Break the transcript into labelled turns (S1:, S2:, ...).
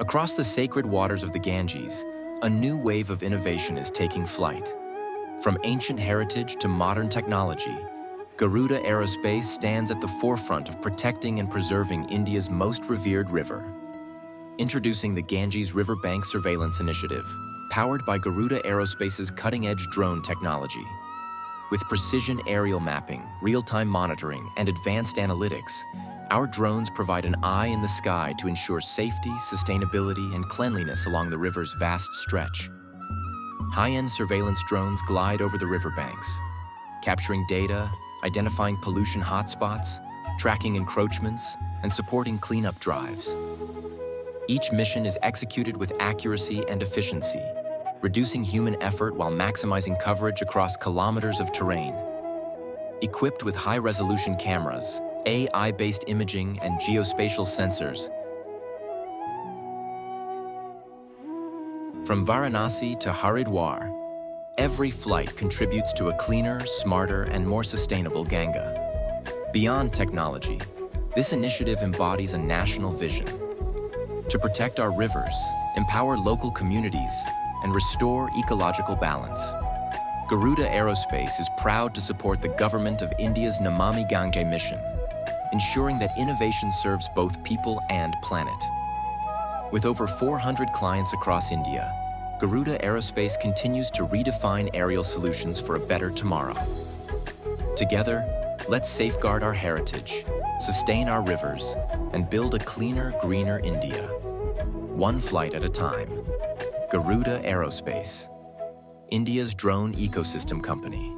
S1: Across the sacred waters of the Ganges, a new wave of innovation is taking flight. From ancient heritage to modern technology, Garuda Aerospace stands at the forefront of protecting and preserving India's most revered river. Introducing the Ganges Riverbank Surveillance Initiative, powered by Garuda Aerospace's cutting-edge drone technology. With precision aerial mapping, real-time monitoring, and advanced analytics, our drones provide an eye in the sky to ensure safety, sustainability, and cleanliness along the river's vast stretch. High-end surveillance drones glide over the riverbanks, capturing data, identifying pollution hotspots, tracking encroachments, and supporting cleanup drives. Each mission is executed with accuracy and efficiency, reducing human effort while maximizing coverage across kilometers of terrain. Equipped with high-resolution cameras, AI-based imaging, and geospatial sensors, from Varanasi to Haridwar, every flight contributes to a cleaner, smarter, and more sustainable Ganga. Beyond technology, this initiative embodies a national vision to protect our rivers, empower local communities, and restore ecological balance. Garuda Aerospace is proud to support the Government of India's Namami Gange mission, ensuring that innovation serves both people and planet. With over 400 clients across India, Garuda Aerospace continues to redefine aerial solutions for a better tomorrow. Together, let's safeguard our heritage, sustain our rivers, and build a cleaner, greener India. One flight at a time. Garuda Aerospace, India's drone ecosystem company.